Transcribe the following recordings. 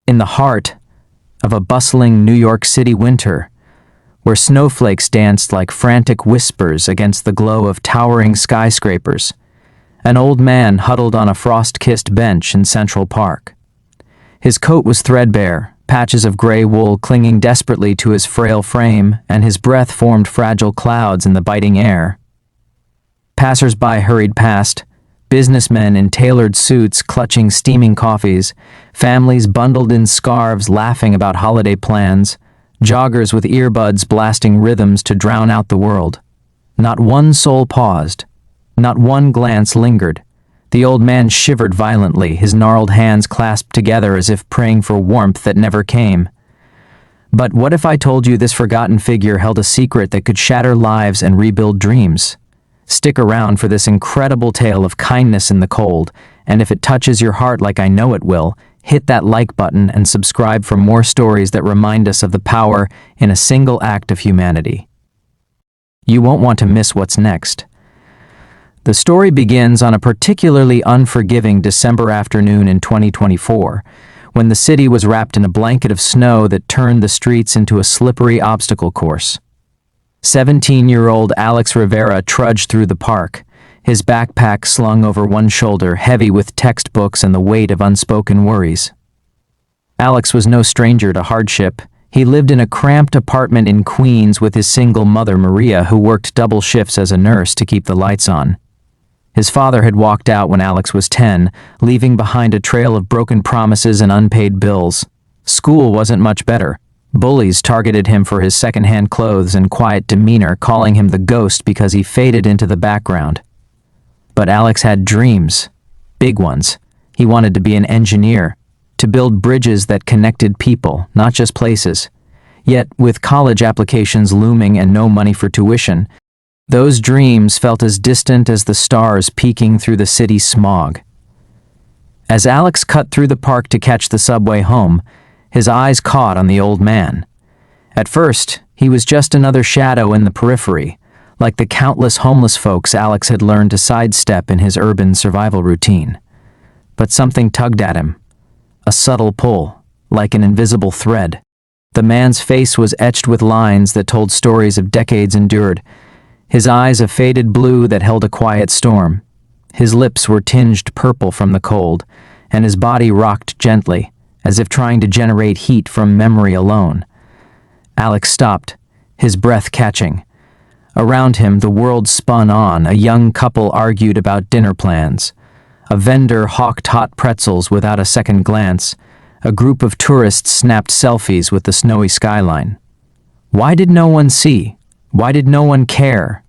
in the heart of a bustling New York City winter, where snowflakes danced like frantic whispers against the glow of towering skyscrapers. An old man huddled on a frost-kissed bench in Central Park. His coat was threadbare, patches of gray wool clinging desperately to his frail frame, and his breath formed fragile clouds in the biting air. Passers-by hurried past, businessmen in tailored suits clutching steaming coffees, families bundled in scarves laughing about holiday plans, joggers with earbuds blasting rhythms to drown out the world. Not one soul paused. Not one glance lingered. The old man shivered violently, his gnarled hands clasped together as if praying for warmth that never came. But what if I told you this forgotten figure held a secret that could shatter lives and rebuild dreams? Stick around for this incredible tale of kindness in the cold, and if it touches your heart like I know it will, hit that like button and subscribe for more stories that remind us of the power in a single act of humanity. You won't want to miss what's next. The story begins on a particularly unforgiving December afternoon in 2024, when the city was wrapped in a blanket of snow that turned the streets into a slippery obstacle course. 17-year-old Alex Rivera trudged through the park, his backpack slung over one shoulder, heavy with textbooks and the weight of unspoken worries. Alex was no stranger to hardship. He lived in a cramped apartment in Queens with his single mother, Maria, who worked double shifts as a nurse to keep the lights on. His father had walked out when Alex was 10, leaving behind a trail of broken promises and unpaid bills. School wasn't much better. Bullies targeted him for his secondhand clothes and quiet demeanor, calling him the ghost because he faded into the background. But Alex had dreams, big ones. He wanted to be an engineer, to build bridges that connected people, not just places. Yet, with college applications looming and no money for tuition, those dreams felt as distant as the stars peeking through the city's smog. As Alex cut through the park to catch the subway home, his eyes caught on the old man. At first, he was just another shadow in the periphery, like the countless homeless folks Alex had learned to sidestep in his urban survival routine. But something tugged at him. A subtle pull, like an invisible thread. The man's face was etched with lines that told stories of decades endured, his eyes a faded blue that held a quiet storm. His lips were tinged purple from the cold, and his body rocked gently, as if trying to generate heat from memory alone. Alex stopped, his breath catching. Around him, the world spun on. A young couple argued about dinner plans. A vendor hawked hot pretzels without a second glance. A group of tourists snapped selfies with the snowy skyline. Why did no one see? Why did no one care?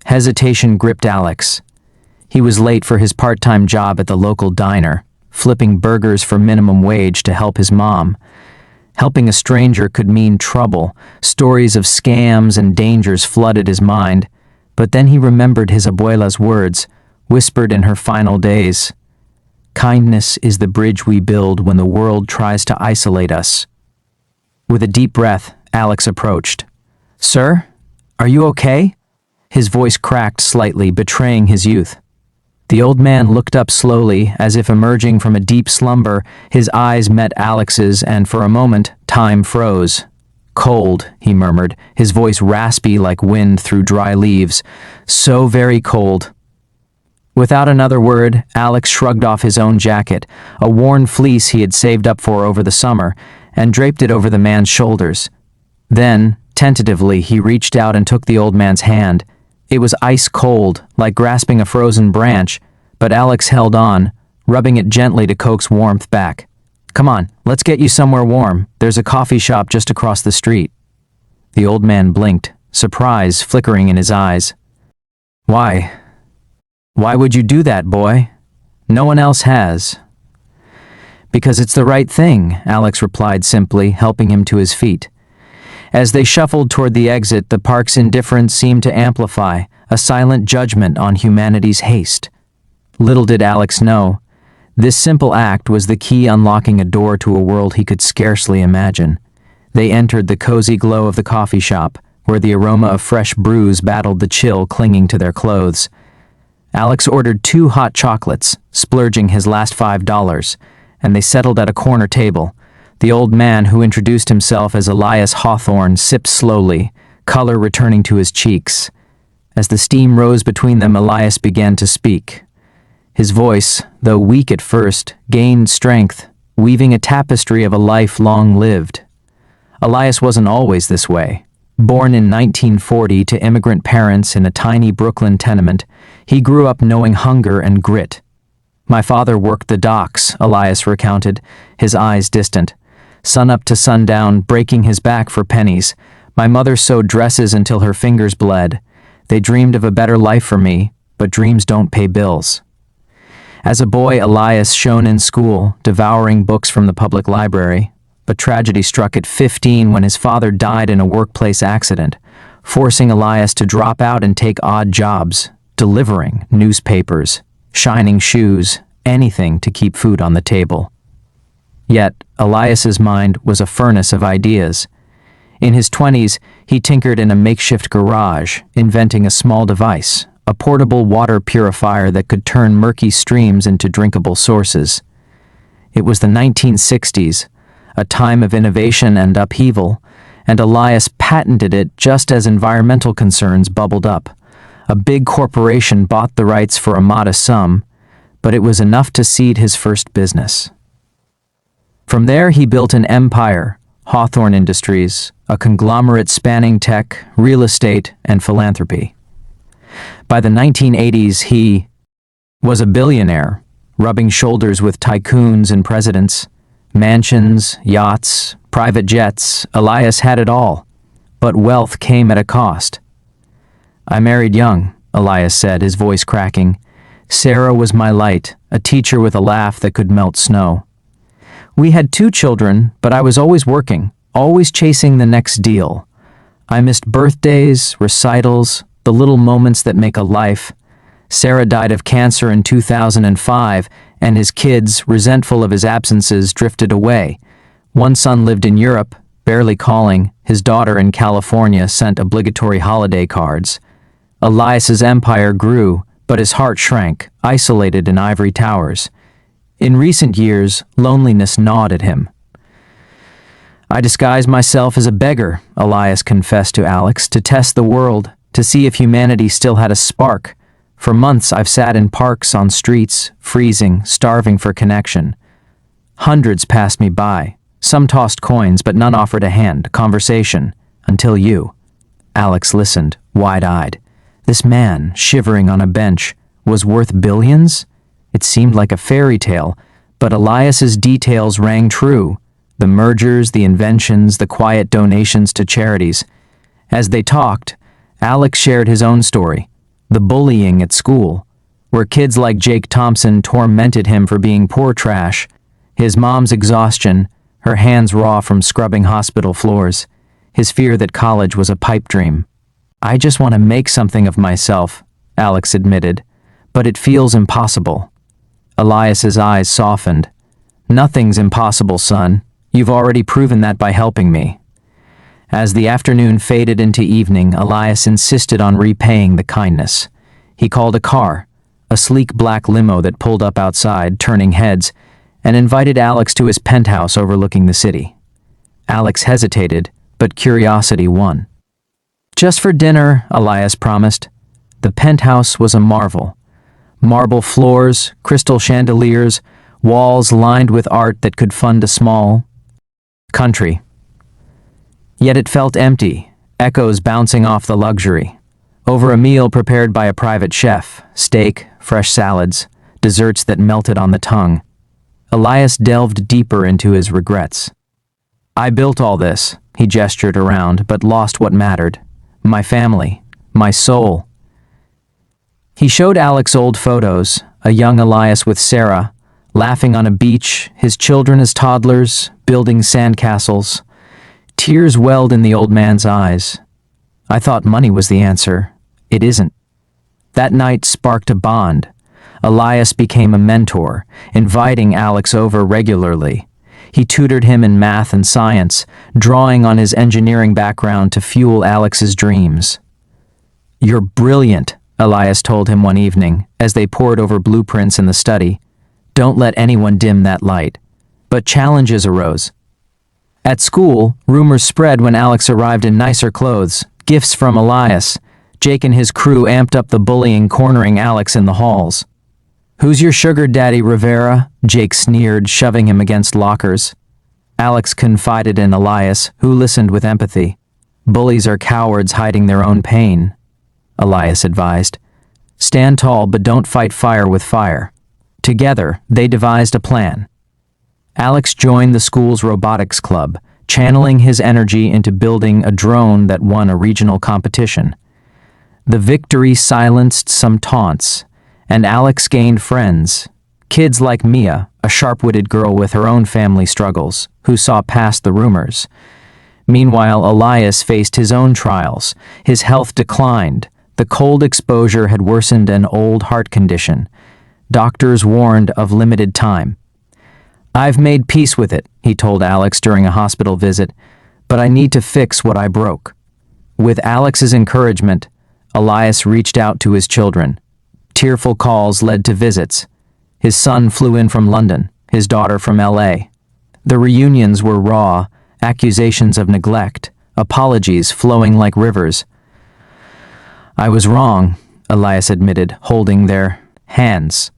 Hesitation gripped Alex. He was late for his part-time job at the local diner, flipping burgers for minimum wage to help his mom. Helping a stranger could mean trouble. Stories of scams and dangers flooded his mind. But then he remembered his abuela's words, whispered in her final days. Kindness is the bridge we build when the world tries to isolate us. With a deep breath, Alex approached. Sir, are you okay? His voice cracked slightly, betraying his youth. The old man looked up slowly, as if emerging from a deep slumber. His eyes met Alex's, and for a moment, time froze. Cold, he murmured, his voice raspy like wind through dry leaves. So very cold. Without another word, Alex shrugged off his own jacket, a worn fleece he had saved up for over the summer, and draped it over the man's shoulders. Then, tentatively, he reached out and took the old man's hand. It was ice cold, like grasping a frozen branch, but Alex held on, rubbing it gently to coax warmth back. Come on, let's get you somewhere warm. There's a coffee shop just across the street. The old man blinked, surprise flickering in his eyes. Why? Why would you do that, boy? No one else has. Because it's the right thing, Alex replied simply, helping him to his feet. As they shuffled toward the exit, the park's indifference seemed to amplify, a silent judgment on humanity's haste. Little did Alex know, this simple act was the key unlocking a door to a world he could scarcely imagine. They entered the cozy glow of the coffee shop, where the aroma of fresh brews battled the chill clinging to their clothes. Alex ordered 2 hot chocolates, splurging his last $5, and they settled at a corner table. The old man, who introduced himself as Elias Hawthorne, sipped slowly, color returning to his cheeks. As the steam rose between them, Elias began to speak. His voice, though weak at first, gained strength, weaving a tapestry of a life long lived. Elias wasn't always this way. Born in 1940 to immigrant parents in a tiny Brooklyn tenement, he grew up knowing hunger and grit. "My father worked the docks," Elias recounted, his eyes distant. "Sun up to sundown, breaking his back for pennies. My mother sewed dresses until her fingers bled. They dreamed of a better life for me, but dreams don't pay bills." As a boy, Elias shone in school, devouring books from the public library. But tragedy struck at 15 when his father died in a workplace accident, forcing Elias to drop out and take odd jobs, delivering newspapers, shining shoes, anything to keep food on the table. Yet, Elias's mind was a furnace of ideas. In his 20s, he tinkered in a makeshift garage, inventing a small device, a portable water purifier that could turn murky streams into drinkable sources. It was the 1960s, a time of innovation and upheaval, and Elias patented it just as environmental concerns bubbled up. A big corporation bought the rights for a modest sum, but it was enough to seed his first business. From there, he built an empire, Hawthorne Industries, a conglomerate spanning tech, real estate, and philanthropy. By the 1980s, he was a billionaire, rubbing shoulders with tycoons and presidents. Mansions, yachts, private jets, Elias had it all. But wealth came at a cost. "I married young," Elias said, his voice cracking. "Sarah was my light, a teacher with a laugh that could melt snow. We had 2 children, but I was always working, always chasing the next deal. I missed birthdays, recitals, the little moments that make a life. Sarah died of cancer in 2005, and his kids, resentful of his absences, drifted away. One son lived in Europe, barely calling. His daughter in California sent obligatory holiday cards. Elias's empire grew, but his heart shrank, isolated in ivory towers. In recent years, loneliness gnawed at him. "I disguised myself as a beggar," Elias confessed to Alex, "to test the world, to see if humanity still had a spark. For months I've sat in parks, on streets, freezing, starving for connection. Hundreds passed me by. Some tossed coins, but none offered a hand, conversation, until you." Alex listened, wide-eyed. This man, shivering on a bench, was worth billions? It seemed like a fairy tale, but Elias's details rang true. The mergers, the inventions, the quiet donations to charities. As they talked, Alex shared his own story. The bullying at school, where kids like Jake Thompson tormented him for being poor trash. His mom's exhaustion, her hands raw from scrubbing hospital floors. His fear that college was a pipe dream. "I just want to make something of myself," Alex admitted, "but it feels impossible." Elias's eyes softened. "Nothing's impossible, son. You've already proven that by helping me." As the afternoon faded into evening, Elias insisted on repaying the kindness. He called a car, a sleek black limo that pulled up outside, turning heads, and invited Alex to his penthouse overlooking the city. Alex hesitated, but curiosity won. "Just for dinner," Elias promised. The penthouse was a marvel. Marble floors, crystal chandeliers, walls lined with art that could fund a small country. Yet it felt empty, echoes bouncing off the luxury. Over a meal prepared by a private chef, steak, fresh salads, desserts that melted on the tongue, Elias delved deeper into his regrets. "I built all this," he gestured around, "but lost what mattered. My family, my soul." He showed Alex old photos, a young Elias with Sarah, laughing on a beach, his children as toddlers, building sandcastles. Tears welled in the old man's eyes. "I thought money was the answer. It isn't." That night sparked a bond. Elias became a mentor, inviting Alex over regularly. He tutored him in math and science, drawing on his engineering background to fuel Alex's dreams. "You're brilliant," Elias told him one evening, as they pored over blueprints in the study. "Don't let anyone dim that light. But challenges arose. At school, rumors spread when Alex arrived in nicer clothes, gifts from Elias. Jake and his crew amped up the bullying, cornering Alex in the halls. "Who's your sugar daddy, Rivera?" Jake sneered, shoving him against lockers. Alex confided in Elias, who listened with empathy. "Bullies are cowards hiding their own pain," Elias advised. "Stand tall, but don't fight fire with fire." Together, they devised a plan. Alex joined the school's robotics club, channeling his energy into building a drone that won a regional competition. The victory silenced some taunts, and Alex gained friends. Kids like Mia, a sharp-witted girl with her own family struggles, who saw past the rumors. Meanwhile, Elias faced his own trials. His health declined. The cold exposure had worsened an old heart condition. Doctors warned of limited time. "I've made peace with it," he told Alex during a hospital visit, "but I need to fix what I broke." With Alex's encouragement, Elias reached out to his children. Tearful calls led to visits. His son flew in from London, his daughter from LA. The reunions were raw, accusations of neglect, apologies flowing like rivers. "I was wrong," Elias admitted, holding their hands.